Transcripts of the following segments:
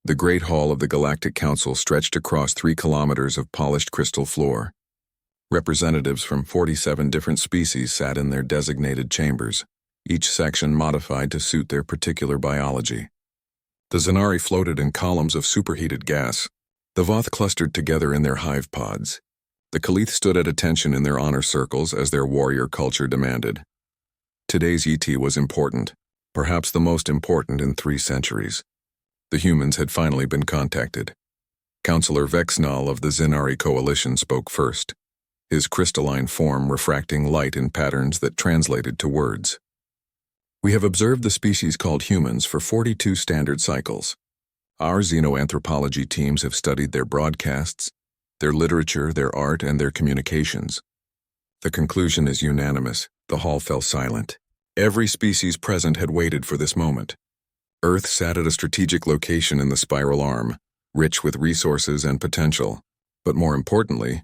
The Great Hall of the Galactic Council stretched across 3 kilometers of polished crystal floor. Representatives from 47 different species sat in their designated chambers, each section modified to suit their particular biology. The Zanari floated in columns of superheated gas. The Voth clustered together in their hive pods. The Kaleeth stood at attention in their honor circles as their warrior culture demanded. Today's ET was important, perhaps the most important in 3 centuries. The humans had finally been contacted. Counselor Vexnal of the Zanari Coalition spoke first, his crystalline form refracting light in patterns that translated to words. We have observed the species called humans for 42 standard cycles. Our xenoanthropology teams have studied their broadcasts, their literature, their art, and their communications. The conclusion is unanimous. The hall fell silent. Every species present had waited for this moment. Earth sat at a strategic location in the spiral arm, rich with resources and potential. But more importantly,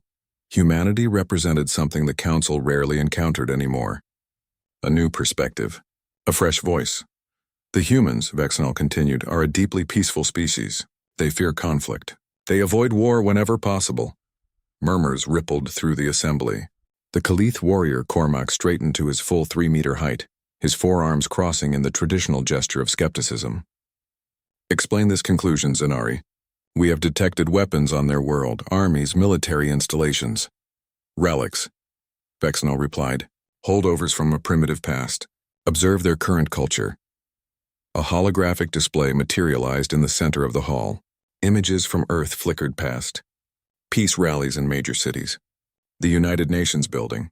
humanity represented something the Council rarely encountered anymore. A new perspective. A fresh voice. The humans, Vexnal continued, are a deeply peaceful species. They fear conflict. They avoid war whenever possible. Murmurs rippled through the assembly. The Kaleeth warrior Cormac straightened to his full 3-meter height, his forearms crossing in the traditional gesture of skepticism. Explain this conclusion, Zanari. We have detected weapons on their world, armies, military installations. Relics, Vexnal replied, holdovers from a primitive past. Observe their current culture. A holographic display materialized in the center of the hall. Images from Earth flickered past. Peace rallies in major cities. The United Nations building.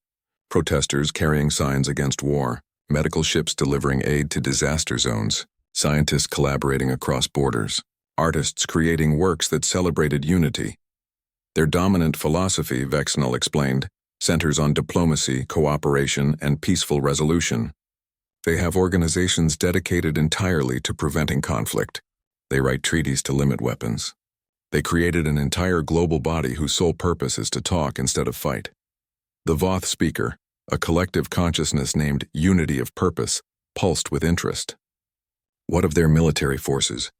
Protesters carrying signs against war. Medical ships delivering aid to disaster zones. Scientists collaborating across borders. Artists creating works that celebrated unity. Their dominant philosophy, Vexnal explained, centers on diplomacy, cooperation, and peaceful resolution. They have organizations dedicated entirely to preventing conflict. They write treaties to limit weapons. They created an entire global body whose sole purpose is to talk instead of fight. The Voth speaker, a collective consciousness named Unity of Purpose, pulsed with interest. What of their military forces?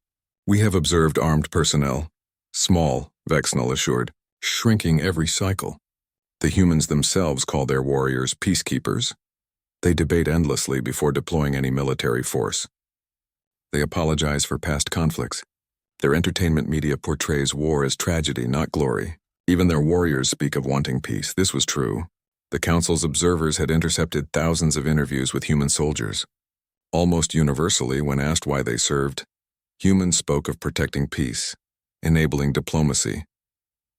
We have observed armed personnel. Small, Vexnal assured, shrinking every cycle. The humans themselves call their warriors peacekeepers. They debate endlessly before deploying any military force. They apologize for past conflicts. Their entertainment media portrays war as tragedy, not glory. Even their warriors speak of wanting peace. This was true. The Council's observers had intercepted thousands of interviews with human soldiers. Almost universally, when asked why they served, humans spoke of protecting peace, enabling diplomacy,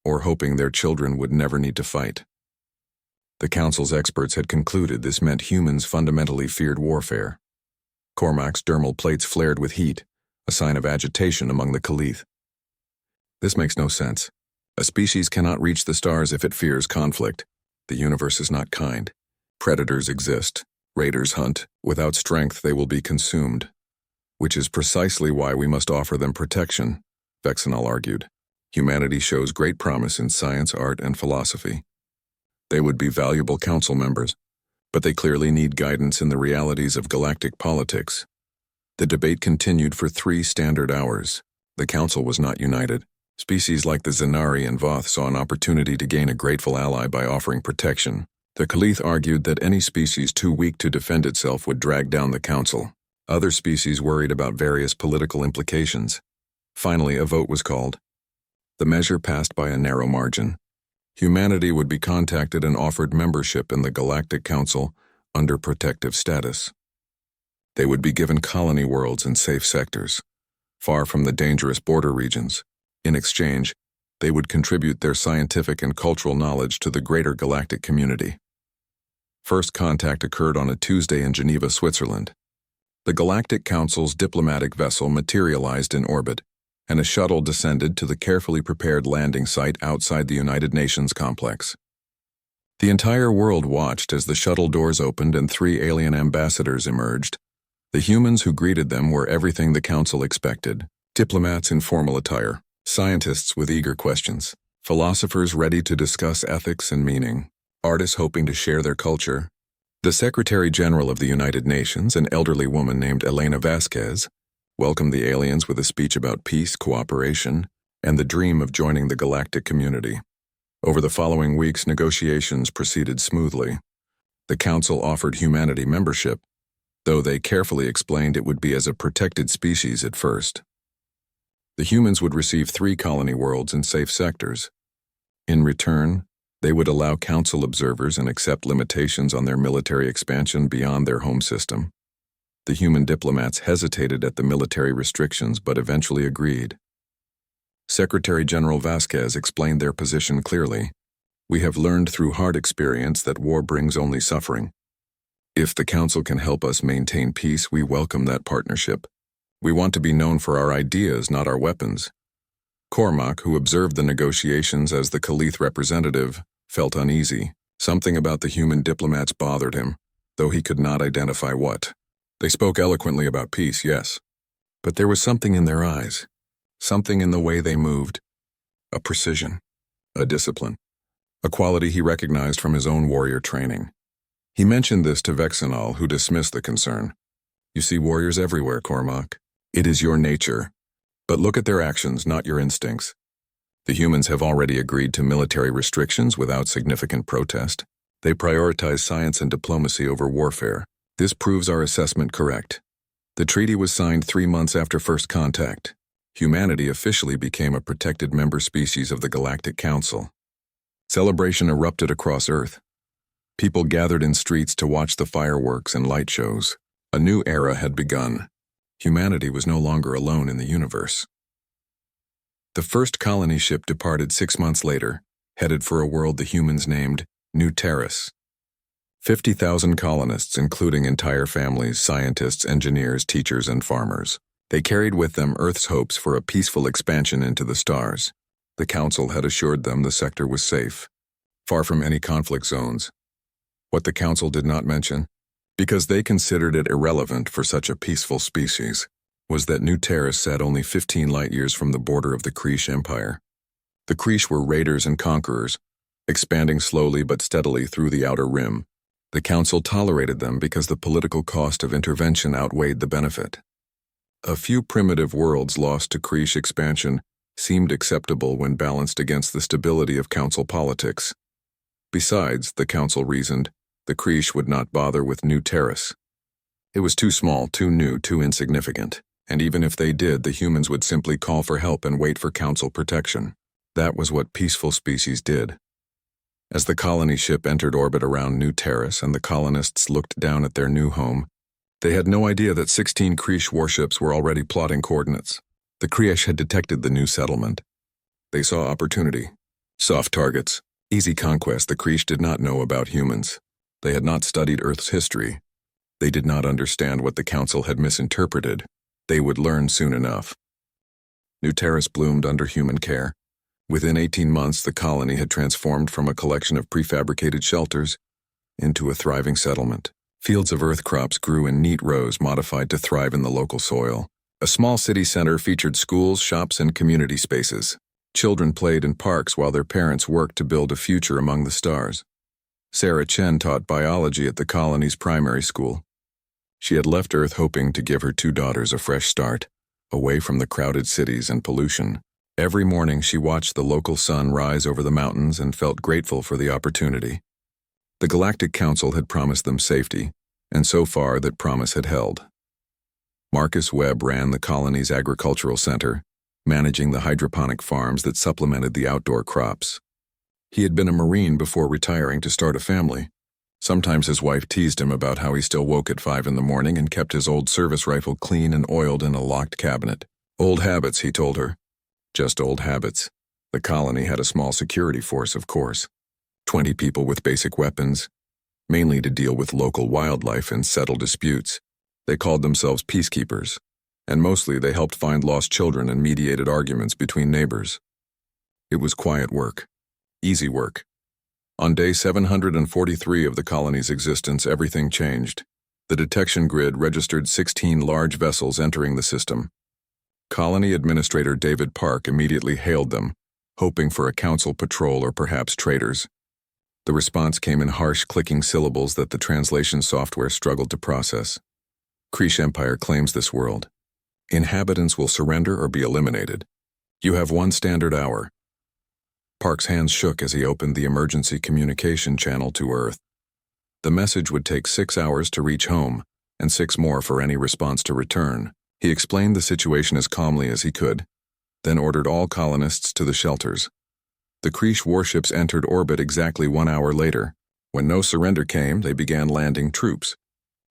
or hoping their children would never need to fight. The Council's experts had concluded this meant humans fundamentally feared warfare. Cormac's dermal plates flared with heat, a sign of agitation among the Kaleeth. This makes no sense. A species cannot reach the stars if it fears conflict. The universe is not kind. Predators exist. Raiders hunt. Without strength, they will be consumed. Which is precisely why we must offer them protection, Vexnal argued. Humanity shows great promise in science, art, and philosophy. They would be valuable council members, but they clearly need guidance in the realities of galactic politics. The debate continued for 3 standard hours. The council was not united. Species like the Zanari and Voth saw an opportunity to gain a grateful ally by offering protection. The Kaleeth argued that any species too weak to defend itself would drag down the council. Other species worried about various political implications. Finally, a vote was called. The measure passed by a narrow margin. Humanity would be contacted and offered membership in the Galactic Council under protective status. They would be given colony worlds in safe sectors, far from the dangerous border regions. In exchange, they would contribute their scientific and cultural knowledge to the greater galactic community. First contact occurred on a Tuesday in Geneva, Switzerland. The Galactic Council's diplomatic vessel materialized in orbit, and a shuttle descended to the carefully prepared landing site outside the United Nations complex. The entire world watched as the shuttle doors opened and 3 alien ambassadors emerged. The humans who greeted them were everything the Council expected. Diplomats in formal attire, scientists with eager questions, philosophers ready to discuss ethics and meaning, artists hoping to share their culture. The Secretary General of the United Nations, an elderly woman named Elena Vasquez, welcomed the aliens with a speech about peace, cooperation, and the dream of joining the galactic community. Over the following weeks, negotiations proceeded smoothly. The Council offered humanity membership, though they carefully explained it would be as a protected species at first. The humans would receive 3 colony worlds in safe sectors. In return, they would allow Council observers and accept limitations on their military expansion beyond their home system. The human diplomats hesitated at the military restrictions but eventually agreed. Secretary General Vasquez explained their position clearly. "We have learned through hard experience that war brings only suffering. If the Council can help us maintain peace, we welcome that partnership. We want to be known for our ideas, not our weapons." Cormac, who observed the negotiations as the Kaleeth representative, felt uneasy. Something about the human diplomats bothered him, though he could not identify what. They spoke eloquently about peace, yes, but there was something in their eyes, something in the way they moved, a precision, a discipline, a quality he recognized from his own warrior training. He mentioned this to Vexenal, who dismissed the concern. "You see warriors everywhere, Cormac. It is your nature. But look at their actions, not your instincts. The humans have already agreed to military restrictions without significant protest. They prioritize science and diplomacy over warfare. This proves our assessment correct. The treaty was signed 3 months after first contact. Humanity officially became a protected member species of the Galactic Council." Celebration erupted across Earth. People gathered in streets to watch the fireworks and light shows. A new era had begun. Humanity was no longer alone in the universe. The first colony ship departed 6 months later, headed for a world the humans named New Terrace. 50,000 colonists, including entire families, scientists, engineers, teachers, and farmers. They carried with them Earth's hopes for a peaceful expansion into the stars. The Council had assured them the sector was safe, far from any conflict zones. What the Council did not mention, because they considered it irrelevant for such a peaceful species, was that New Terrace sat only 15 light-years from the border of the Cree Empire. The Cree were raiders and conquerors, expanding slowly but steadily through the outer rim. The Council tolerated them because the political cost of intervention outweighed the benefit. A few primitive worlds lost to Cree expansion seemed acceptable when balanced against the stability of Council politics. Besides, the Council reasoned, the Cree would not bother with New Terrace. It was too small, too new, too insignificant, and even if they did, the humans would simply call for help and wait for Council protection. That was what peaceful species did. As the colony ship entered orbit around New Terrace and the colonists looked down at their new home, they had no idea that 16 Cree warships were already plotting coordinates. The Cree had detected the new settlement. They saw opportunity. Soft targets, easy conquest. The Cree did not know about humans. They had not studied Earth's history. They did not understand what the Council had misinterpreted. They would learn soon enough. New Terrace bloomed under human care. Within 18 months, the colony had transformed from a collection of prefabricated shelters into a thriving settlement. Fields of earth crops grew in neat rows modified to thrive in the local soil. A small city center featured schools, shops, and community spaces. Children played in parks while their parents worked to build a future among the stars. Sarah Chen taught biology at the colony's primary school. She had left Earth hoping to give her 2 daughters a fresh start, away from the crowded cities and pollution. Every morning she watched the local sun rise over the mountains and felt grateful for the opportunity. The Galactic Council had promised them safety, and so far that promise had held. Marcus Webb ran the colony's agricultural center, managing the hydroponic farms that supplemented the outdoor crops. He had been a Marine before retiring to start a family. Sometimes his wife teased him about how he still woke at 5 in the morning and kept his old service rifle clean and oiled in a locked cabinet. Old habits, he told her. Just old habits. The colony had a small security force, of course. 20 people with basic weapons, mainly to deal with local wildlife and settle disputes. They called themselves peacekeepers, and mostly they helped find lost children and mediated arguments between neighbors. It was quiet work, easy work. On day 743 of the colony's existence, everything changed. The detection grid registered 16 large vessels entering the system. Colony Administrator David Park immediately hailed them, hoping for a council patrol or perhaps traders. The response came in harsh, clicking syllables that the translation software struggled to process. Cree Empire claims this world. Inhabitants will surrender or be eliminated. You have 1 standard hour. Park's hands shook as he opened the emergency communication channel to Earth. The message would take 6 hours to reach home, and 6 more for any response to return. He explained the situation as calmly as he could, then ordered all colonists to the shelters. The Cree warships entered orbit exactly 1 hour later. When no surrender came, they began landing troops.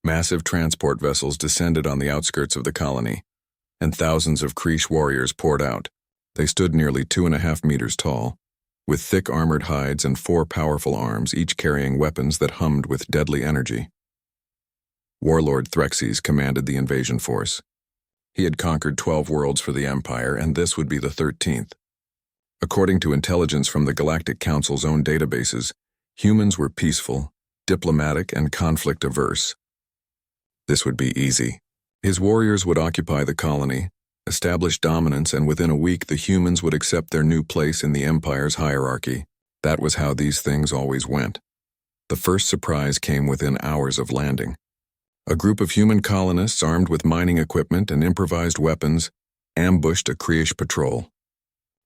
Massive transport vessels descended on the outskirts of the colony, and thousands of Cree warriors poured out. They stood nearly 2.5 meters tall, with thick armored hides and 4 powerful arms, each carrying weapons that hummed with deadly energy. Warlord Threxus commanded the invasion force. He had conquered 12 worlds for the Empire, and this would be the 13th. According to intelligence from the Galactic Council's own databases, humans were peaceful, diplomatic, and conflict-averse. This would be easy. His warriors would occupy the colony, establish dominance, and within a week the humans would accept their new place in the Empire's hierarchy. That was how these things always went. The first surprise came within hours of landing. A group of human colonists armed with mining equipment and improvised weapons ambushed a Cree patrol.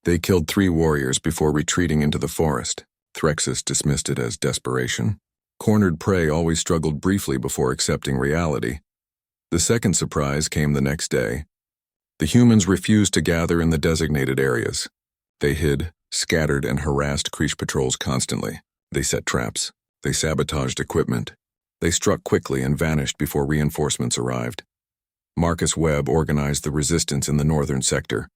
They killed 3 warriors before retreating into the forest. Threxus dismissed it as desperation. Cornered prey always struggled briefly before accepting reality. The second surprise came the next day. The humans refused to gather in the designated areas. They hid, scattered, and harassed Cree patrols constantly. They set traps. They sabotaged equipment. They struck quickly and vanished before reinforcements arrived. Marcus Webb organized the resistance in the northern sector.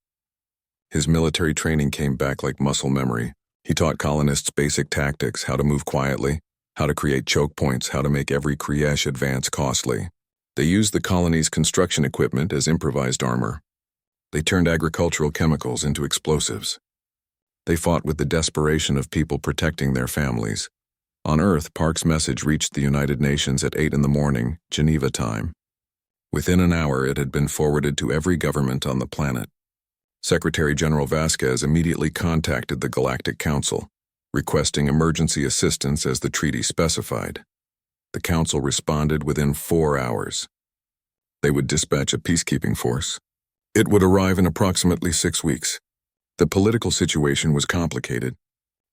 His military training came back like muscle memory. He taught colonists basic tactics, how to move quietly, how to create choke points, how to make every Kriesh advance costly. They used the colony's construction equipment as improvised armor. They turned agricultural chemicals into explosives. They fought with the desperation of people protecting their families. On Earth, Park's message reached the United Nations at 8 in the morning, Geneva time. Within an hour, it had been forwarded to every government on the planet. Secretary General Vasquez immediately contacted the Galactic Council, requesting emergency assistance as the treaty specified. The Council responded within 4 hours. They would dispatch a peacekeeping force. It would arrive in approximately 6 weeks. The political situation was complicated.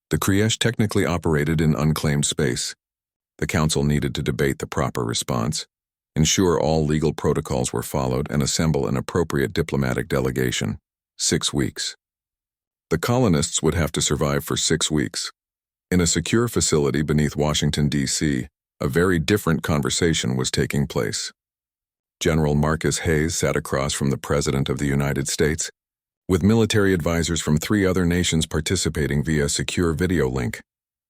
The Kriesh technically operated in unclaimed space. The Council needed to debate the proper response, ensure all legal protocols were followed, and assemble an appropriate diplomatic delegation. 6 weeks. The colonists would have to survive for 6 weeks. In a secure facility beneath Washington, D.C., a very different conversation was taking place. General Marcus Hayes sat across from the President of the United States, with military advisors from 3 other nations participating via secure video link.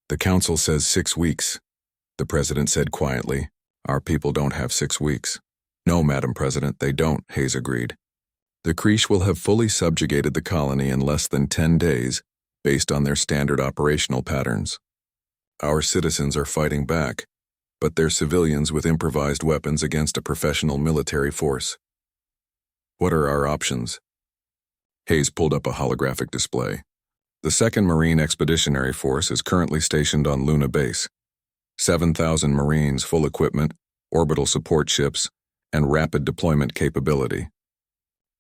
The Council says 6 weeks. The President said quietly, "Our people don't have 6 weeks." "No, Madam President, they don't," Hayes agreed. "The Cree will have fully subjugated the colony in less than 10 days, based on their standard operational patterns. Our citizens are fighting back, but they're civilians with improvised weapons against a professional military force. What are our options?" Hayes pulled up a holographic display. The 2nd Marine Expeditionary Force is currently stationed on Luna Base. 7,000 Marines, full equipment, orbital support ships, and rapid deployment capability.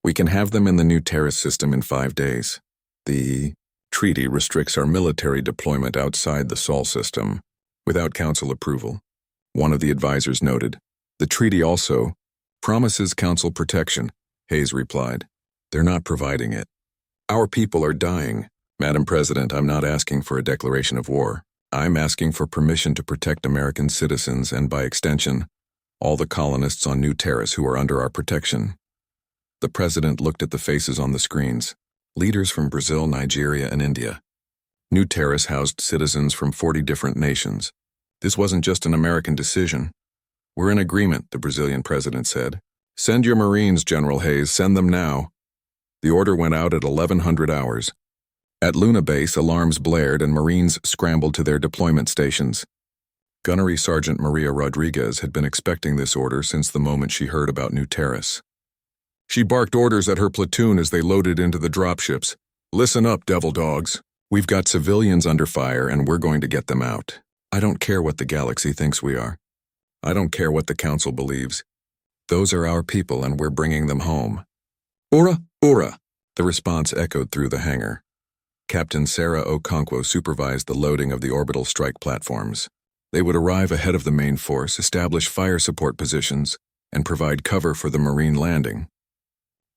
We can have them in the new Terrace system in 5 days. The treaty restricts our military deployment outside the Sol system, without Council approval. One of the advisors noted. The treaty also promises Council protection, Hayes replied. They're not providing it. Our people are dying. Madam President, I'm not asking for a declaration of war. I'm asking for permission to protect American citizens and, by extension, all the colonists on New Terrace who are under our protection. The President looked at the faces on the screens, leaders from Brazil, Nigeria, and India. New Terrace housed citizens from 40 different nations. This wasn't just an American decision. We're in agreement, the Brazilian President said. Send your Marines, General Hayes, send them now. The order went out at 1100 hours. At Luna Base, alarms blared and Marines scrambled to their deployment stations. Gunnery Sergeant Maria Rodriguez had been expecting this order since the moment she heard about New Terrace. She barked orders at her platoon as they loaded into the dropships. Listen up, devil dogs. We've got civilians under fire and we're going to get them out. I don't care what the galaxy thinks we are. I don't care what the Council believes. Those are our people and we're bringing them home. Ora, ora! The response echoed through the hangar. Captain Sarah Okonkwo supervised the loading of the orbital strike platforms. They would arrive ahead of the main force, establish fire support positions, and provide cover for the Marine landing.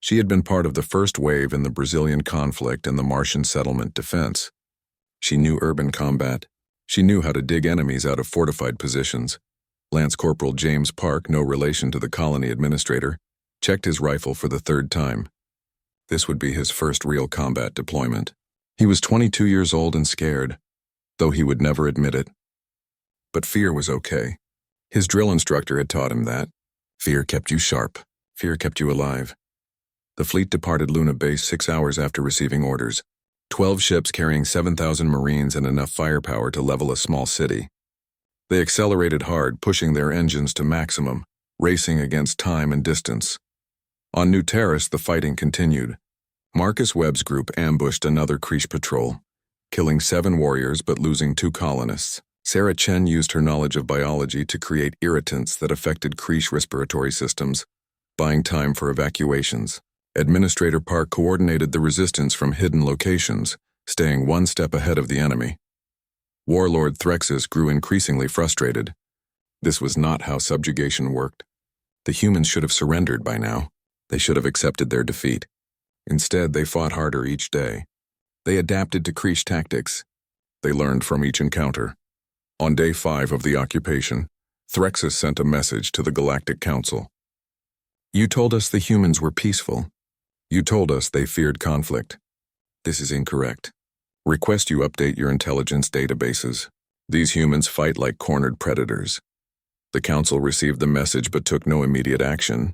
She had been part of the first wave in the Brazilian conflict and the Martian settlement defense. She knew urban combat. She knew how to dig enemies out of fortified positions. Lance Corporal James Park, no relation to the colony administrator, checked his rifle for the third time. This would be his first real combat deployment. He was 22 years old and scared, though he would never admit it. But fear was okay. His drill instructor had taught him that. Fear kept you sharp. Fear kept you alive. The fleet departed Luna Base 6 hours after receiving orders. 12 ships carrying 7,000 Marines and enough firepower to level a small city. They accelerated hard, pushing their engines to maximum, racing against time and distance. On New Terrace, the fighting continued. Marcus Webb's group ambushed another Cree patrol, killing 7 warriors but losing 2 colonists. Sarah Chen used her knowledge of biology to create irritants that affected Cree respiratory systems, buying time for evacuations. Administrator Park coordinated the resistance from hidden locations, staying 1 step ahead of the enemy. Warlord Threxus grew increasingly frustrated. This was not how subjugation worked. The humans should have surrendered by now. They should have accepted their defeat. Instead, they fought harder each day. They adapted to Cree tactics. They learned from each encounter. On day 5 of the occupation, Threxus sent a message to the Galactic Council. You told us the humans were peaceful. You told us they feared conflict. This is incorrect. Request you update your intelligence databases. These humans fight like cornered predators. The Council received the message but took no immediate action.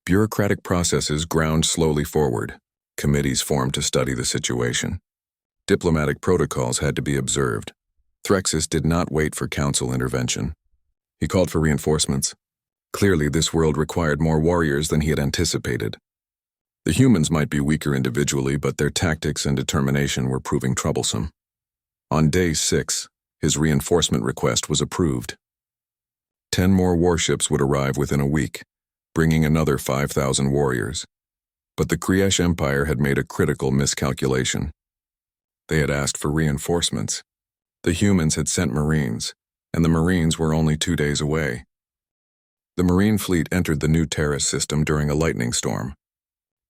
Bureaucratic processes ground slowly forward. Committees formed to study the situation. Diplomatic protocols had to be observed. Threxus did not wait for Council intervention. He called for reinforcements. Clearly, this world required more warriors than he had anticipated. The humans might be weaker individually, but their tactics and determination were proving troublesome. On day 6, his reinforcement request was approved. 10 more warships would arrive within a week, bringing another 5,000 warriors. But the Cree Empire had made a critical miscalculation. They had asked for reinforcements. The humans had sent Marines, and the Marines were only 2 days away. The Marine fleet entered the New Terrace system during a lightning storm.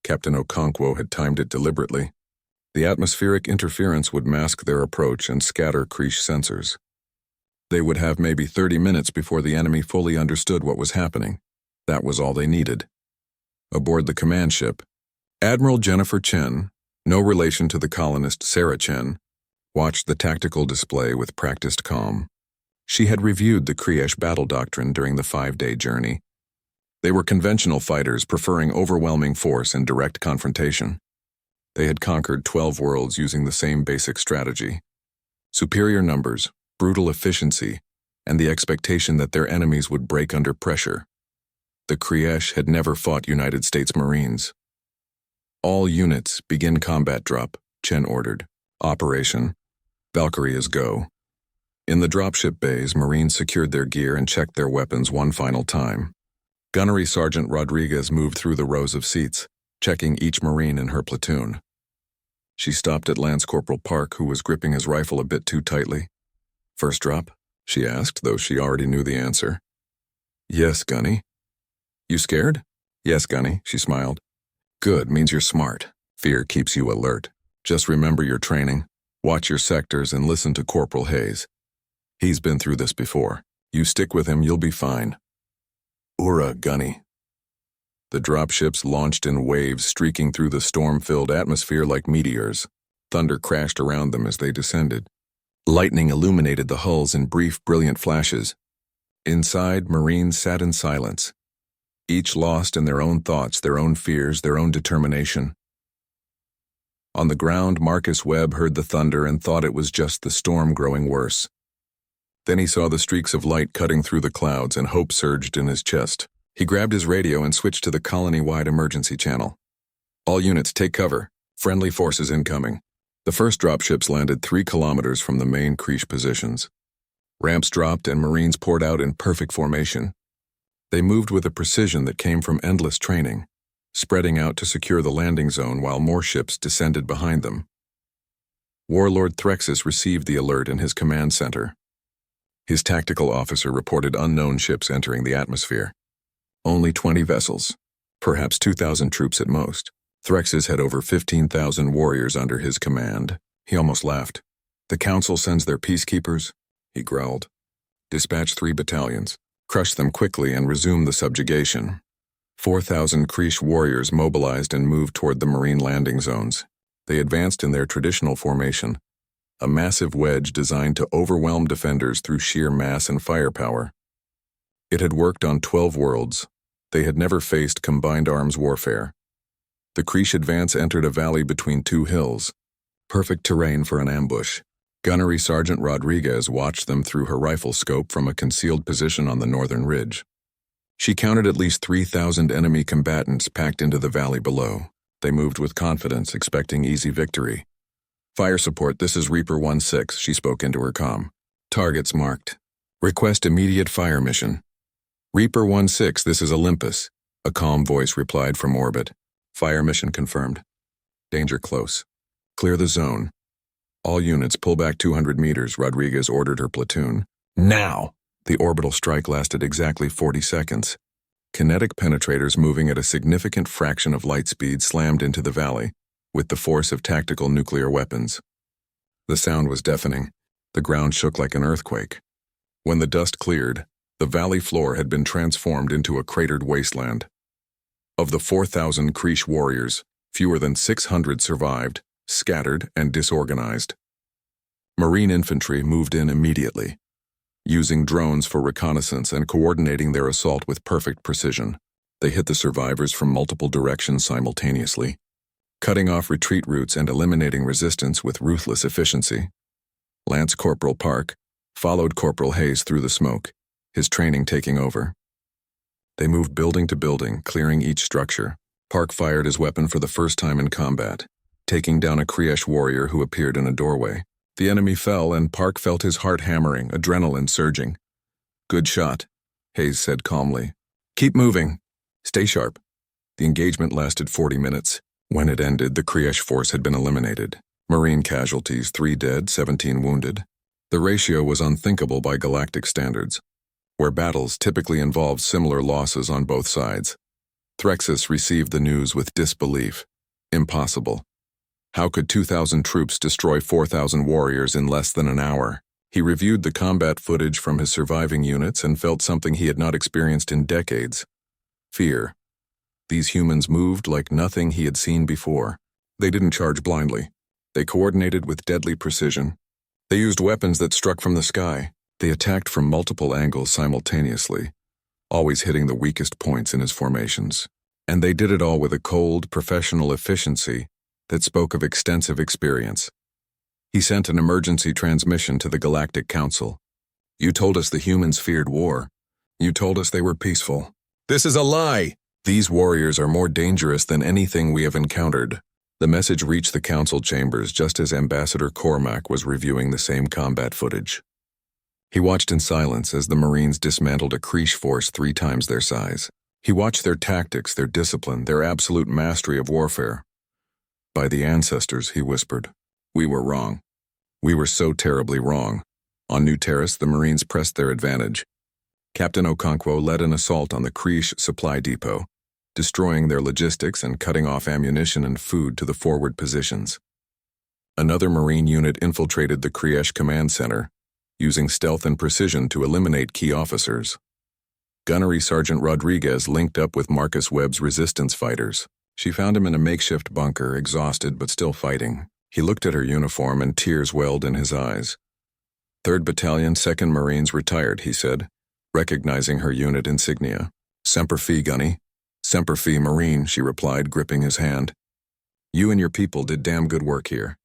Captain Okonkwo had timed it deliberately. The atmospheric interference would mask their approach and scatter Cree sensors. They would have maybe 30 minutes before the enemy fully understood what was happening. That was all they needed. Aboard the command ship, Admiral Jennifer Chen, no relation to the colonist Sarah Chen, watched the tactical display with practiced calm. She had reviewed the Cree battle doctrine during the 5-day journey. They were conventional fighters preferring overwhelming force and direct confrontation. They had conquered 12 worlds using the same basic strategy. Superior numbers, brutal efficiency, and the expectation that their enemies would break under pressure. The Cree had never fought United States Marines. All units begin combat drop, Chen ordered. Operation. Valkyries go. In the dropship bays, Marines secured their gear and checked their weapons one final time. Gunnery Sergeant Rodriguez moved through the rows of seats, checking each Marine in her platoon. She stopped at Lance Corporal Park, who was gripping his rifle a bit too tightly. First drop? She asked, though she already knew the answer. Yes, Gunny. You scared? Yes, Gunny, she smiled. Good, means you're smart. Fear keeps you alert. Just remember your training, watch your sectors, and listen to Corporal Hayes. He's been through this before. You stick with him, you'll be fine. Ura, Gunny. The dropships launched in waves, streaking through the storm-filled atmosphere like meteors. Thunder crashed around them as they descended. Lightning illuminated the hulls in brief, brilliant flashes. Inside, Marines sat in silence, each lost in their own thoughts, their own fears, their own determination. On the ground, Marcus Webb heard the thunder and thought it was just the storm growing worse. Then he saw the streaks of light cutting through the clouds, and hope surged in his chest. He grabbed his radio and switched to the colony-wide emergency channel. All units, take cover. Friendly forces incoming. The first dropships landed 3 kilometers from the main Cree positions. Ramps dropped and Marines poured out in perfect formation. They moved with a precision that came from endless training. spreading out to secure the landing zone while more ships descended behind them. Warlord Threxus received the alert in his command center. His tactical officer reported unknown ships entering the atmosphere. Only 20 vessels, perhaps 2,000 troops at most. Threxus had over 15,000 warriors under his command. He almost laughed. "The Council sends their peacekeepers?" he growled. "Dispatch 3 battalions, crush them quickly and resume the subjugation." 4,000 Cree warriors mobilized and moved toward the marine landing zones. They advanced in their traditional formation, a massive wedge designed to overwhelm defenders through sheer mass and firepower. It had worked on 12 worlds. They had never faced combined arms warfare. The Cree advance entered a valley between 2 hills, perfect terrain for an ambush. Gunnery Sergeant Rodriguez watched them through her rifle scope from a concealed position on the northern ridge. She counted at least 3,000 enemy combatants packed into the valley below. They moved with confidence, expecting easy victory. "Fire support, this is Reaper 1-6, she spoke into her comm. "Targets marked. Request immediate fire mission." "Reaper 1-6, this is Olympus," a calm voice replied from orbit. "Fire mission confirmed. Danger close. Clear the zone. All units pull back 200 meters," Rodriguez ordered her platoon. "Now!" The orbital strike lasted exactly 40 seconds. Kinetic penetrators moving at a significant fraction of light speed slammed into the valley, with the force of tactical nuclear weapons. The sound was deafening. The ground shook like an earthquake. When the dust cleared, the valley floor had been transformed into a cratered wasteland. Of the 4,000 Cree warriors, fewer than 600 survived, scattered and disorganized. Marine infantry moved in immediately, using drones for reconnaissance and coordinating their assault with perfect precision. They hit the survivors from multiple directions simultaneously, cutting off retreat routes and eliminating resistance with ruthless efficiency. Lance Corporal Park followed Corporal Hayes through the smoke, his training taking over. They moved building to building, clearing each structure. Park fired his weapon for the first time in combat, taking down a Cree warrior who appeared in a doorway. The enemy fell, and Park felt his heart hammering, adrenaline surging. "Good shot," Hayes said calmly. "Keep moving. Stay sharp." The engagement lasted 40 minutes. When it ended, the Cree force had been eliminated. Marine casualties, 3 dead, 17 wounded. The ratio was unthinkable by galactic standards, where battles typically involved similar losses on both sides. Threxus received the news with disbelief. Impossible. How could 2,000 troops destroy 4,000 warriors in less than an hour? He reviewed the combat footage from his surviving units and felt something he had not experienced in decades: fear. These humans moved like nothing he had seen before. They didn't charge blindly. They coordinated with deadly precision. They used weapons that struck from the sky. They attacked from multiple angles simultaneously, always hitting the weakest points in his formations. And they did it all with a cold, professional efficiency that spoke of extensive experience. He sent an emergency transmission to the Galactic Council. "You told us the humans feared war. You told us they were peaceful. This is a lie! These warriors are more dangerous than anything we have encountered." The message reached the council chambers just as Ambassador Cormac was reviewing the same combat footage. He watched in silence as the Marines dismantled a Cree force 3 times their size. He watched their tactics, their discipline, their absolute mastery of warfare. "By the ancestors," he whispered, "we were wrong. We were so terribly wrong." On New Terrace, the Marines pressed their advantage. Captain Okonkwo led an assault on the Cree supply depot, destroying their logistics and cutting off ammunition and food to the forward positions. Another Marine unit infiltrated the Cree command center, using stealth and precision to eliminate key officers. Gunnery Sergeant Rodriguez linked up with Marcus Webb's resistance fighters. She found him in a makeshift bunker, exhausted but still fighting. He looked at her uniform and tears welled in his eyes. "3rd Battalion, 2nd Marines retired," he said, recognizing her unit insignia. "Semper Fi, Gunny." "Semper Fi, Marine," she replied, gripping his hand. "You and your people did damn good work here.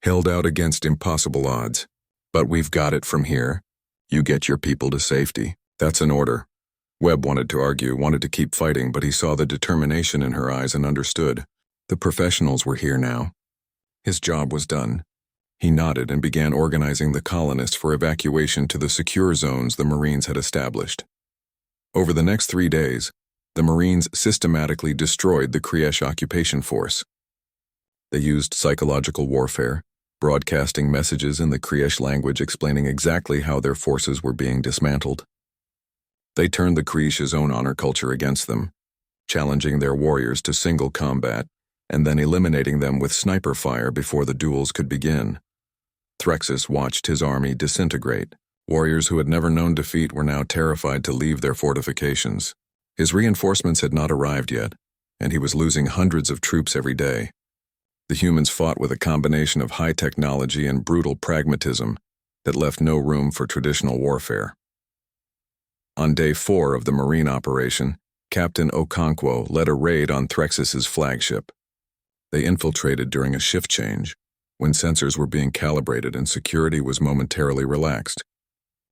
Held out against impossible odds. But we've got it from here. You get your people to safety. That's an order." Webb wanted to argue, wanted to keep fighting, but he saw the determination in her eyes and understood. The professionals were here now. His job was done. He nodded and began organizing the colonists for evacuation to the secure zones the Marines had established. Over the next 3 days, The Marines systematically destroyed the Kriesh occupation force. They used psychological warfare, broadcasting messages in the Kriesh language explaining exactly how their forces were being dismantled. They turned the Kriesh's own honor culture against them, challenging their warriors to single combat and then eliminating them with sniper fire before the duels could begin. Threxus watched his army disintegrate. Warriors who had never known defeat were now terrified to leave their fortifications. His reinforcements had not arrived yet, and he was losing hundreds of troops every day. The humans fought with a combination of high technology and brutal pragmatism that left no room for traditional warfare. On day 4 of the Marine operation, Captain Okonkwo led a raid on Threxus's flagship. They infiltrated during a shift change, when sensors were being calibrated and security was momentarily relaxed.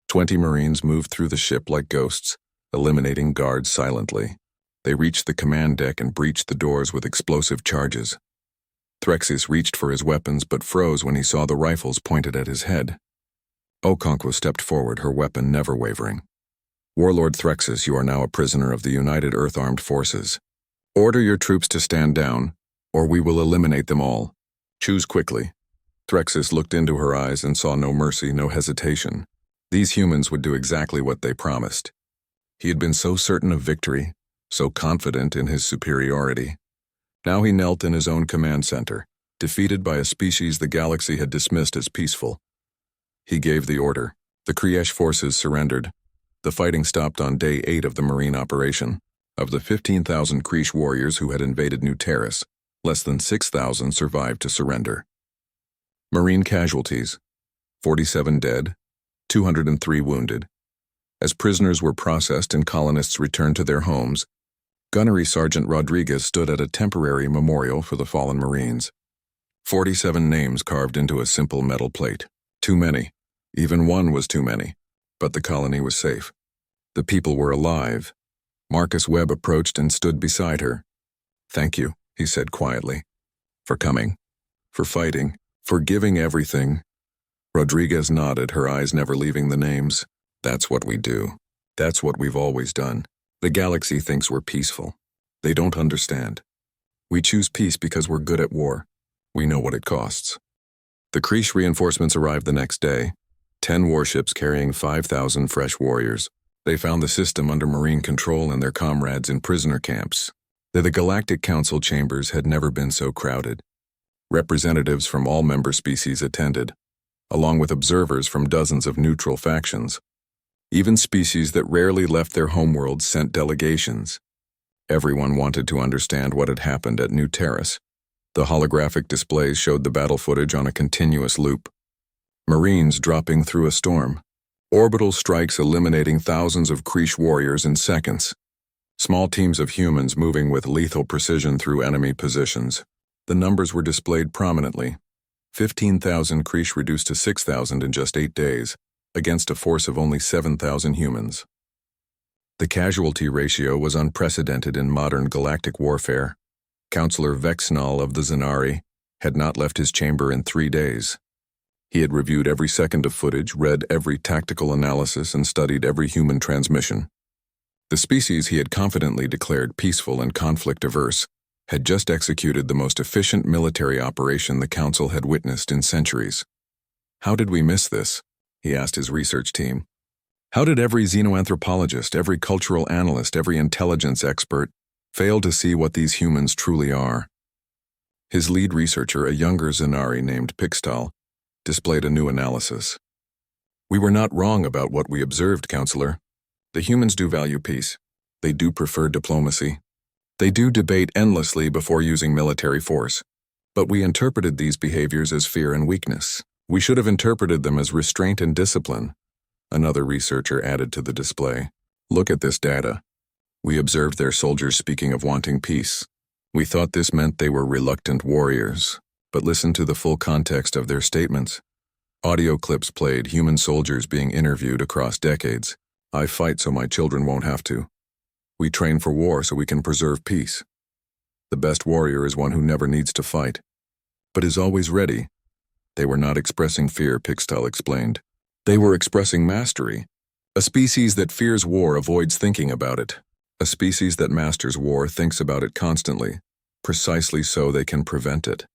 20 Marines moved through the ship like ghosts, eliminating guards silently. They reached the command deck and breached the doors with explosive charges. Threxus reached for his weapons but froze when he saw the rifles pointed at his head. Okonkwo stepped forward, her weapon never wavering. "Warlord Threxus, you are now a prisoner of the United Earth Armed Forces. Order your troops to stand down, or we will eliminate them all. Choose quickly." Threxus looked into her eyes and saw no mercy, no hesitation. These humans would do exactly what they promised. He had been so certain of victory, so confident in his superiority. Now he knelt in his own command center, defeated by a species the galaxy had dismissed as peaceful. He gave the order. The Kriesh forces surrendered. The fighting stopped on day 8 of the Marine operation. Of the 15,000 Kriesh warriors who had invaded New Terrace, less than 6,000 survived to surrender. Marine casualties: 47 dead, 203 wounded. As prisoners were processed and colonists returned to their homes, Gunnery Sergeant Rodriguez stood at a temporary memorial for the fallen Marines. 47 names carved into a simple metal plate. Too many. Even one was too many. But the colony was safe. The people were alive. Marcus Webb approached and stood beside her. "Thank you," he said quietly. "For coming. For fighting. For giving everything." Rodriguez nodded, her eyes never leaving the names. "That's what we do. That's what we've always done. The galaxy thinks we're peaceful. They don't understand. We choose peace because we're good at war. We know what it costs." The Kriesh reinforcements arrived the next day. 10 warships carrying 5,000 fresh warriors. They found the system under Marine control and their comrades in prisoner camps. The Galactic Council chambers had never been so crowded. Representatives from all member species attended, along with observers from dozens of neutral factions. Even species that rarely left their homeworlds sent delegations. Everyone wanted to understand what had happened at New Terrace. The holographic displays showed the battle footage on a continuous loop. Marines dropping through a storm. Orbital strikes eliminating thousands of Kriesh warriors in seconds. Small teams of humans moving with lethal precision through enemy positions. The numbers were displayed prominently. 15,000 Kriesh reduced to 6,000 in just 8 days, against a force of only 7,000 humans. The casualty ratio was unprecedented in modern galactic warfare. Counselor Vexnal of the Zanari had not left his chamber in 3 days. He had reviewed every second of footage, read every tactical analysis, and studied every human transmission. The species he had confidently declared peaceful and conflict-averse had just executed the most efficient military operation the Council had witnessed in centuries. "How did we miss this?" he asked his research team. "How did every xenoanthropologist, every cultural analyst, every intelligence expert fail to see what these humans truly are?" His lead researcher, a younger Zanari named Pixtal, displayed a new analysis. "We were not wrong about what we observed, Counselor. The humans do value peace. They do prefer diplomacy. They do debate endlessly before using military force. But we interpreted these behaviors as fear and weakness. We should have interpreted them as restraint and discipline." Another researcher added to the display. "Look at this data. We observed their soldiers speaking of wanting peace. We thought this meant they were reluctant warriors. But listen to the full context of their statements. Audio clips played, human soldiers being interviewed across decades. I fight so my children won't have to. We train for war so we can preserve peace. The best warrior is one who never needs to fight, but is always ready. They were not expressing fear, Pixtal explained. They were expressing mastery. A species that fears war avoids thinking about it. A species that masters war thinks about it constantly, precisely so they can prevent it.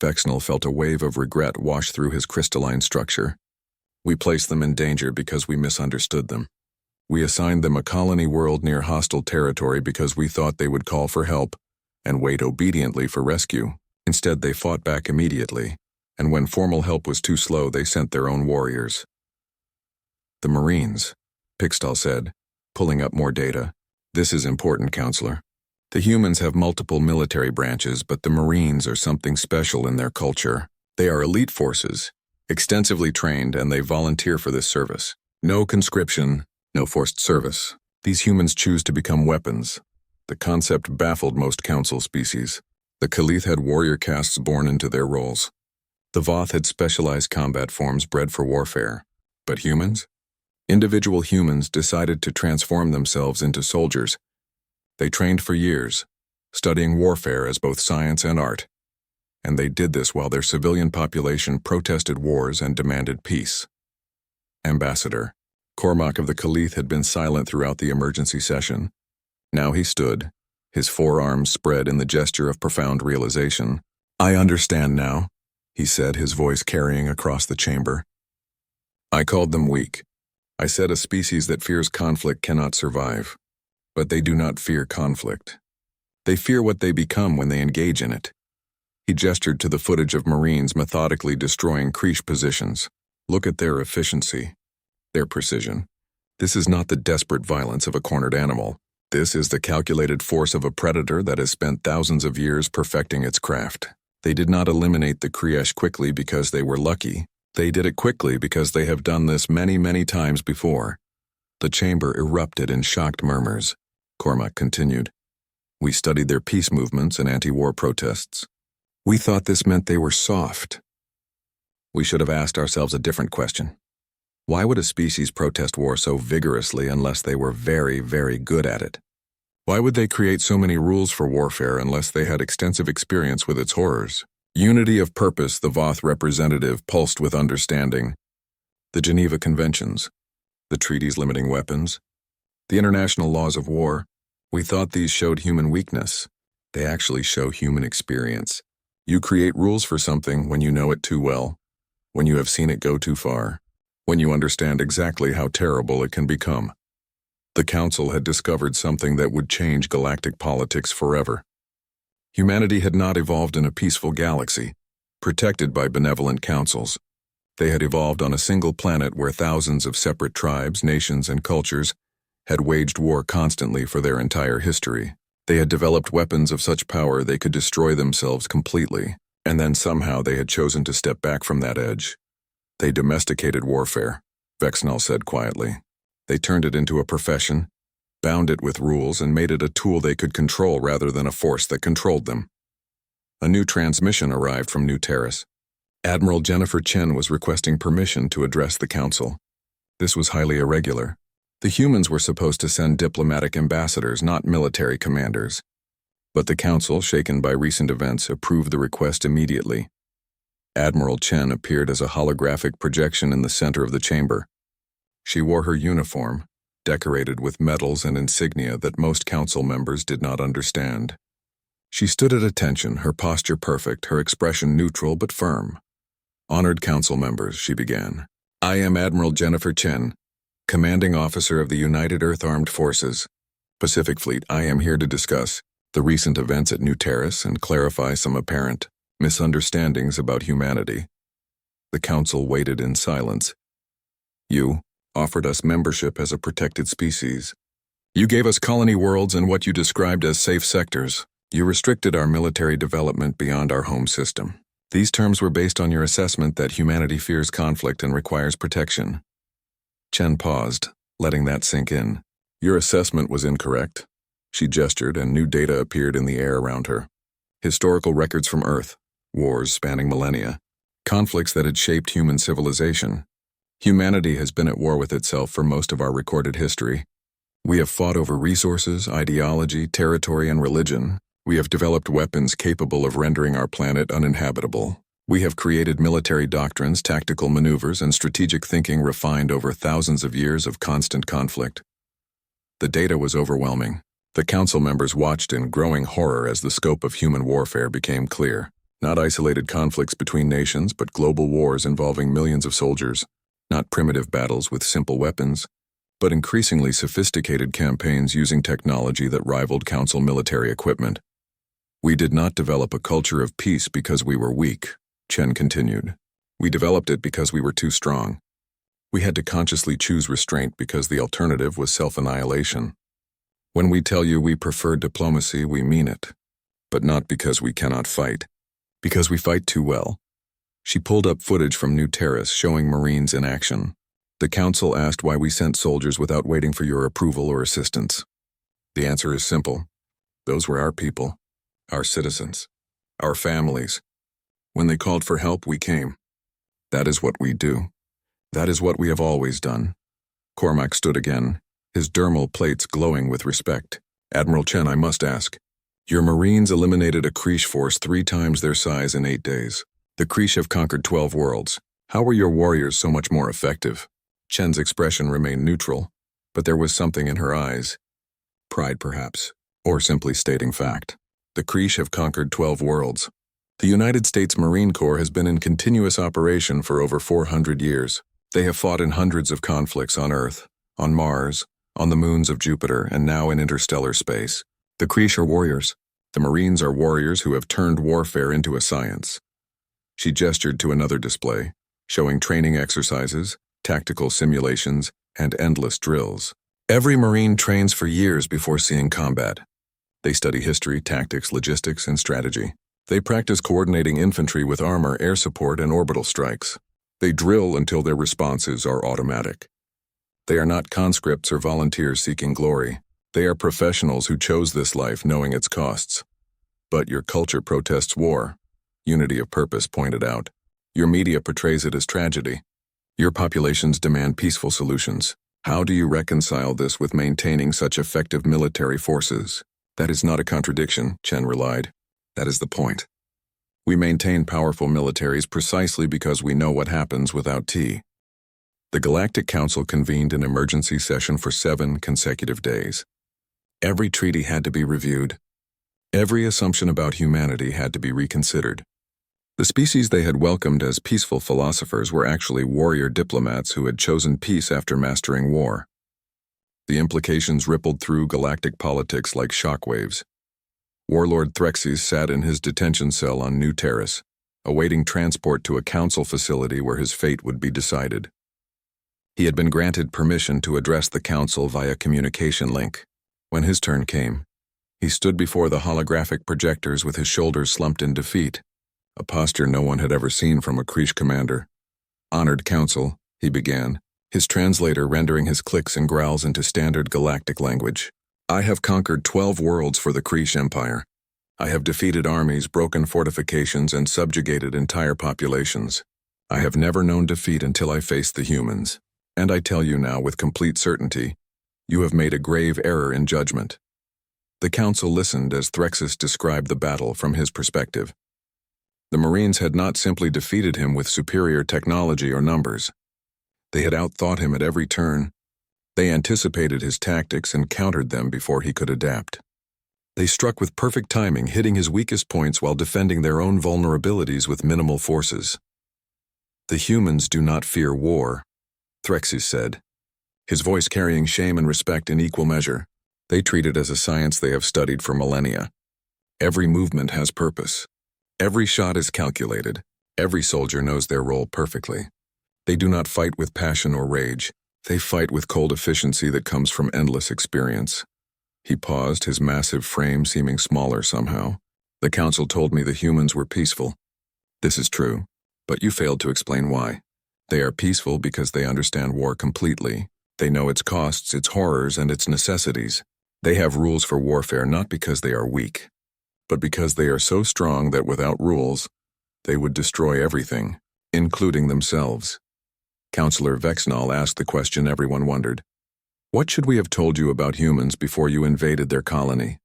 Vexnal felt a wave of regret wash through his crystalline structure. We placed them in danger because we misunderstood them. We assigned them a colony world near hostile territory because we thought they would call for help and wait obediently for rescue. Instead, they fought back immediately, and when formal help was too slow, they sent their own warriors. The Marines, Pixtal said, pulling up more data. This is important, Counselor. The humans have multiple military branches, but the Marines are something special in their culture. They are elite forces, extensively trained, and they volunteer for this service. No conscription, no forced service. These humans choose to become weapons. The concept baffled most Council species. The Khalith had warrior castes born into their roles. The Voth had specialized combat forms bred for warfare. But humans? Individual humans decided to transform themselves into soldiers. They trained for years, studying warfare as both science and art. And they did this while their civilian population protested wars and demanded peace. Ambassador Cormac of the Khalith had been silent throughout the emergency session. Now he stood, his forearms spread in the gesture of profound realization. I understand now, he said, his voice carrying across the chamber. I called them weak. I said a species that fears conflict cannot survive. But they do not fear conflict. They fear what they become when they engage in it. He gestured to the footage of Marines methodically destroying Cree positions. Look at their efficiency, their precision. This is not the desperate violence of a cornered animal. This is the calculated force of a predator that has spent thousands of years perfecting its craft. They did not eliminate the Kree quickly because they were lucky. They did it quickly because they have done this many, many times before. The chamber erupted in shocked murmurs. Cormac continued. We studied their peace movements and anti-war protests. We thought this meant they were soft. We should have asked ourselves a different question. Why would a species protest war so vigorously unless they were very, very good at it? Why would they create so many rules for warfare unless they had extensive experience with its horrors? Unity of purpose, the Voth representative pulsed with understanding. The Geneva Conventions, the treaties limiting weapons, the international laws of war. We thought these showed human weakness. They actually show human experience. You create rules for something when you know it too well, when you have seen it go too far, when you understand exactly how terrible it can become. The Council had discovered something that would change galactic politics forever. Humanity had not evolved in a peaceful galaxy, protected by benevolent councils. They had evolved on a single planet where thousands of separate tribes, nations, and cultures had waged war constantly for their entire history. They had developed weapons of such power they could destroy themselves completely, and then somehow they had chosen to step back from that edge. They domesticated warfare, Vexnal said quietly. They turned it into a profession, bound it with rules, and made it a tool they could control rather than a force that controlled them. A new transmission arrived from New Terrace. Admiral Chen was requesting permission to address the Council. This was highly irregular. The humans were supposed to send diplomatic ambassadors, not military commanders. But the Council, shaken by recent events, approved the request immediately. Admiral Chen appeared as a holographic projection in the center of the chamber. She wore her uniform, decorated with medals and insignia that most Council members did not understand. She stood at attention, her posture perfect, her expression neutral but firm. Honored Council members, she began. I am Admiral Chen, Commanding Officer of the United Earth Armed Forces, Pacific Fleet. I am here to discuss the recent events at New Terrace and clarify some apparent misunderstandings about humanity. The Council waited in silence. You offered us membership as a protected species. You gave us colony worlds and what you described as safe sectors. You restricted our military development beyond our home system. These terms were based on your assessment that humanity fears conflict and requires protection. Chen paused, letting that sink in. Your assessment was incorrect. She gestured, and new data appeared in the air around her. Historical records from Earth, wars spanning millennia, conflicts that had shaped human civilization. Humanity has been at war with itself for most of our recorded history. We have fought over resources, ideology, territory, and religion. We have developed weapons capable of rendering our planet uninhabitable. We have created military doctrines, tactical maneuvers, and strategic thinking refined over thousands of years of constant conflict. The data was overwhelming. The council members watched in growing horror as the scope of human warfare became clear. Not isolated conflicts between nations, but global wars involving millions of soldiers. Not primitive battles with simple weapons, but increasingly sophisticated campaigns using technology that rivaled council military equipment. We did not develop a culture of peace because we were weak, Chen continued. We developed it because we were too strong. We had to consciously choose restraint because the alternative was self-annihilation. When we tell you we prefer diplomacy, we mean it. But not because we cannot fight. Because we fight too well. She pulled up footage from New Terrace showing Marines in action. The council asked why we sent soldiers without waiting for your approval or assistance. The answer is simple. Those were our people, our citizens, our families. When they called for help, we came. That is what we do. That is what we have always done. Cormac stood again, his dermal plates glowing with respect. Admiral Chen, I must ask. Your Marines eliminated a Cree force 3 times their size in 8 days. The Cree have conquered 12 worlds. How were your warriors so much more effective? Chen's expression remained neutral, but there was something in her eyes. Pride, perhaps, or simply stating fact. The Cree have conquered 12 worlds. The United States Marine Corps has been in continuous operation for over 400 years. They have fought in hundreds of conflicts on Earth, on Mars, on the moons of Jupiter, and now in interstellar space. The Cree are warriors. The Marines are warriors who have turned warfare into a science. She gestured to another display, showing training exercises, tactical simulations, and endless drills. Every Marine trains for years before seeing combat. They study history, tactics, logistics, and strategy. They practice coordinating infantry with armor, air support, and orbital strikes. They drill until their responses are automatic. They are not conscripts or volunteers seeking glory. They are professionals who chose this life knowing its costs. But your culture protests war, Unity of Purpose pointed out. Your media portrays it as tragedy. Your populations demand peaceful solutions. How do you reconcile this with maintaining such effective military forces? That is not a contradiction, Chen relied. That is the point. We maintain powerful militaries precisely because we know what happens without tea. The Galactic Council convened an emergency session for 7 consecutive days. Every treaty had to be reviewed. Every assumption about humanity had to be reconsidered. The species they had welcomed as peaceful philosophers were actually warrior diplomats who had chosen peace after mastering war. The implications rippled through galactic politics like shockwaves. Warlord Threxus sat in his detention cell on New Terrace, awaiting transport to a council facility where his fate would be decided. He had been granted permission to address the council via communication link. When his turn came, he stood before the holographic projectors with his shoulders slumped in defeat, a posture no one had ever seen from a Cree commander. Honored Council, he began, his translator rendering his clicks and growls into standard galactic language. I have conquered 12 worlds for the Cree Empire. I have defeated armies, broken fortifications, and subjugated entire populations. I have never known defeat until I faced the humans. And I tell you now with complete certainty, you have made a grave error in judgment. The council listened as Threxus described the battle from his perspective. The Marines had not simply defeated him with superior technology or numbers. They had outthought him at every turn. They anticipated his tactics and countered them before he could adapt. They struck with perfect timing, hitting his weakest points while defending their own vulnerabilities with minimal forces. The humans do not fear war, Threxus said, his voice carrying shame and respect in equal measure. They treat it as a science they have studied for millennia. Every movement has purpose. Every shot is calculated. Every soldier knows their role perfectly. They do not fight with passion or rage. They fight with cold efficiency that comes from endless experience. He paused, his massive frame seeming smaller somehow. The council told me the humans were peaceful. This is true, but you failed to explain why. They are peaceful because they understand war completely. They know its costs, its horrors, and its necessities. They have rules for warfare not because they are weak, but because they are so strong that without rules, they would destroy everything, including themselves. Counselor Vexnall asked the question everyone wondered. What should we have told you about humans before you invaded their colony?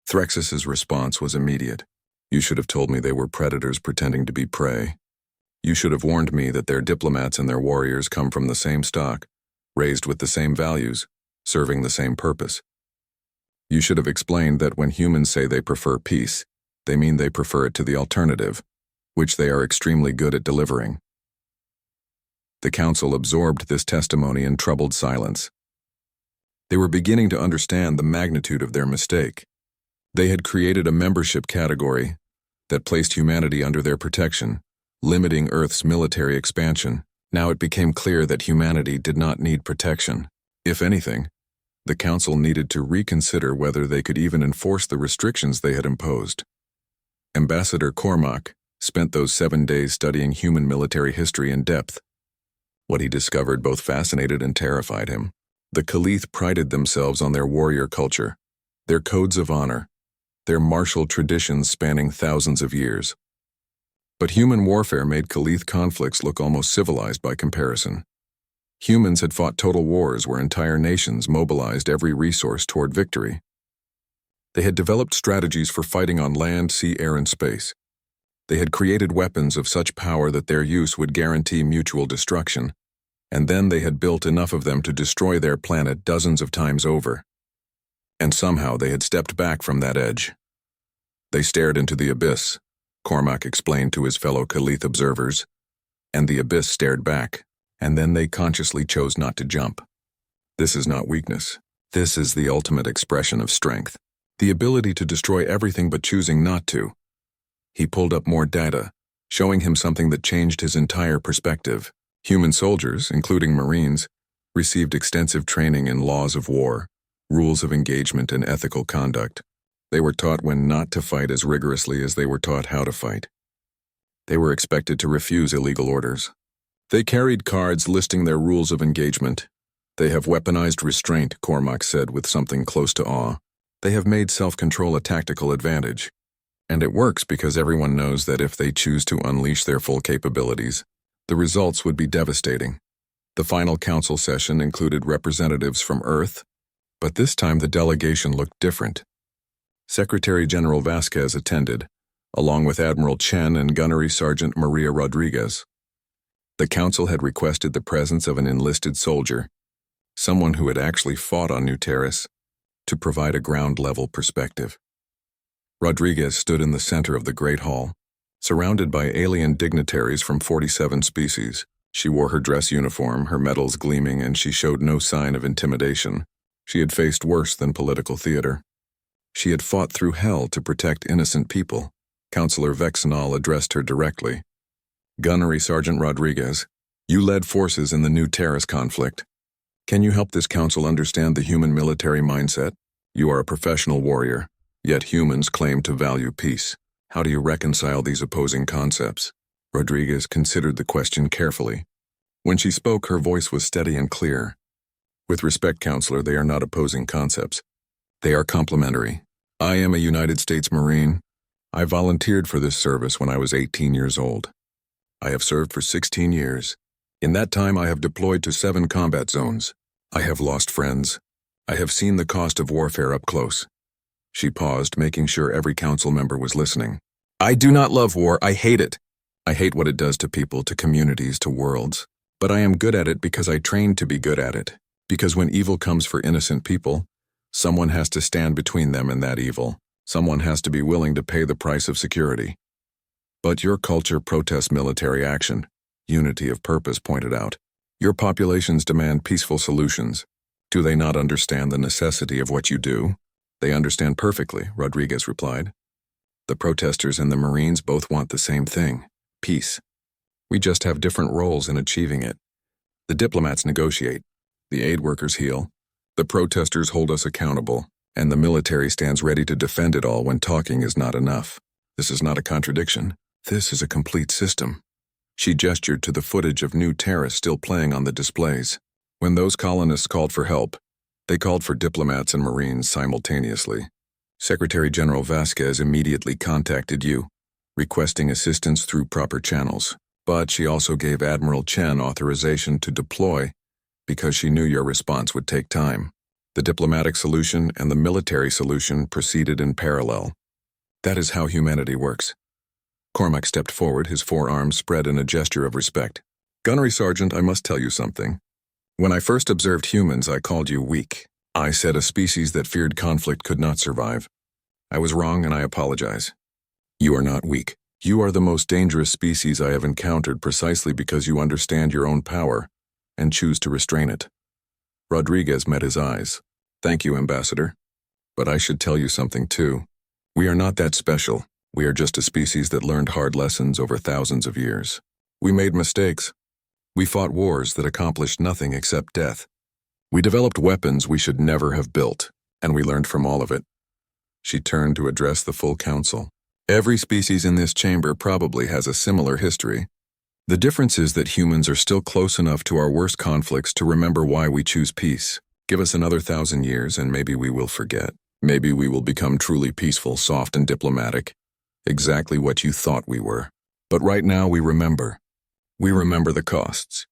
Threxus's response was immediate. You should have told me they were predators pretending to be prey. You should have warned me that their diplomats and their warriors come from the same stock, raised with the same values, serving the same purpose. You should have explained that when humans say they prefer peace, they mean they prefer it to the alternative, which they are extremely good at delivering. The council absorbed this testimony in troubled silence. They were beginning to understand the magnitude of their mistake. They had created a membership category that placed humanity under their protection, limiting Earth's military expansion. Now it became clear that humanity did not need protection. If anything, the council needed to reconsider whether they could even enforce the restrictions they had imposed. Ambassador Cormac spent those 7 days studying human military history in depth. What he discovered both fascinated and terrified him. The Kaleeth prided themselves on their warrior culture, their codes of honor, their martial traditions spanning thousands of years. But human warfare made Kaleeth conflicts look almost civilized by comparison. Humans had fought total wars where entire nations mobilized every resource toward victory. They had developed strategies for fighting on land, sea, air, and space. They had created weapons of such power that their use would guarantee mutual destruction, and then they had built enough of them to destroy their planet dozens of times over. And somehow they had stepped back from that edge. They stared into the abyss, Cormac explained to his fellow Kaleeth observers, and the abyss stared back, and then they consciously chose not to jump. This is not weakness. This is the ultimate expression of strength. The ability to destroy everything but choosing not to. He pulled up more data, showing him something that changed his entire perspective. Human soldiers, including Marines, received extensive training in laws of war, rules of engagement, and ethical conduct. They were taught when not to fight as rigorously as they were taught how to fight. They were expected to refuse illegal orders. They carried cards listing their rules of engagement. They have weaponized restraint, Cormac said with something close to awe. They have made self-control a tactical advantage. And it works because everyone knows that if they choose to unleash their full capabilities, the results would be devastating. The final council session included representatives from Earth, but this time the delegation looked different. Secretary General Vasquez attended, along with Admiral Chen and Gunnery Sergeant Maria Rodriguez. The council had requested the presence of an enlisted soldier, someone who had actually fought on New Terrace, to provide a ground-level perspective. Rodriguez stood in the center of the Great Hall, surrounded by alien dignitaries from 47 species. She wore her dress uniform, her medals gleaming, and she showed no sign of intimidation. She had faced worse than political theater. She had fought through hell to protect innocent people. Counselor Vexenal addressed her directly. Gunnery Sergeant Rodriguez, you led forces in the New Terrace conflict. Can you help this council understand the human military mindset? You are a professional warrior, yet humans claim to value peace. How do you reconcile these opposing concepts? Rodriguez considered the question carefully. When she spoke, her voice was steady and clear. With respect, Counselor, they are not opposing concepts. They are complementary. I am a United States Marine. I volunteered for this service when I was 18 years old. I have served for 16 years. In that time, I have deployed to 7 combat zones. I have lost friends. I have seen the cost of warfare up close. She paused, making sure every council member was listening. I do not love war. I hate it. I hate what it does to people, to communities, to worlds. But I am good at it because I trained to be good at it. Because when evil comes for innocent people, someone has to stand between them and that evil. Someone has to be willing to pay the price of security. But your culture protests military action, Unity of Purpose pointed out. Your populations demand peaceful solutions. Do they not understand the necessity of what you do? They understand perfectly, Rodriguez replied. The protesters and the Marines both want the same thing, peace. We just have different roles in achieving it. The diplomats negotiate. The aid workers heal. The protesters hold us accountable, and the military stands ready to defend it all when talking is not enough. This is not a contradiction. This is a complete system. She gestured to the footage of New Terrace still playing on the displays. When those colonists called for help, they called for diplomats and Marines simultaneously. Secretary General Vasquez immediately contacted you, requesting assistance through proper channels. But she also gave Admiral Chen authorization to deploy because she knew your response would take time. The diplomatic solution and the military solution proceeded in parallel. That is how humanity works. Cormac stepped forward, his forearms spread in a gesture of respect. Gunnery Sergeant, I must tell you something. When I first observed humans, I called you weak. I said a species that feared conflict could not survive. I was wrong and I apologize. You are not weak. You are the most dangerous species I have encountered precisely because you understand your own power and choose to restrain it. Rodriguez met his eyes. Thank you, Ambassador. But I should tell you something too. We are not that special. We are just a species that learned hard lessons over thousands of years. We made mistakes. We fought wars that accomplished nothing except death. We developed weapons we should never have built, and we learned from all of it. She turned to address the full council. Every species in this chamber probably has a similar history. The difference is that humans are still close enough to our worst conflicts to remember why we choose peace. Give us another 1,000 years and maybe we will forget. Maybe we will become truly peaceful, soft, and diplomatic. Exactly what you thought we were. But right now we remember. We remember the costs.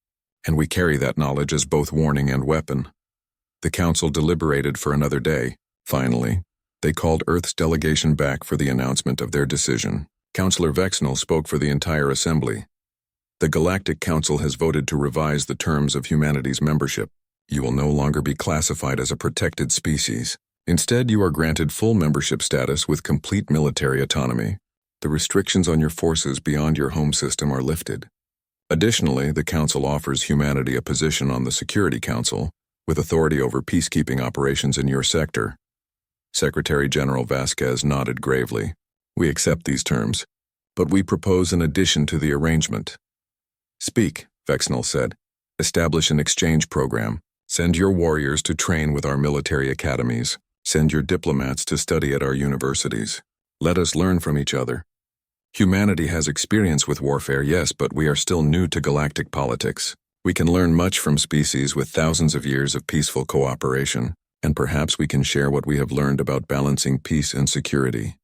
And we carry that knowledge as both warning and weapon. The council deliberated for another day. Finally, they called Earth's delegation back for the announcement of their decision. Councillor Vexnell spoke for the entire assembly. The Galactic Council has voted to revise the terms of humanity's membership. You will no longer be classified as a protected species. Instead, you are granted full membership status with complete military autonomy. The restrictions on your forces beyond your home system are lifted. Additionally, the Council offers humanity a position on the Security Council, with authority over peacekeeping operations in your sector. Secretary General Vasquez nodded gravely. We accept these terms, but we propose an addition to the arrangement. Speak, Vexnell said. Establish an exchange program. Send your warriors to train with our military academies. Send your diplomats to study at our universities. Let us learn from each other. Humanity has experience with warfare, yes, but we are still new to galactic politics. We can learn much from species with thousands of years of peaceful cooperation, and perhaps we can share what we have learned about balancing peace and security.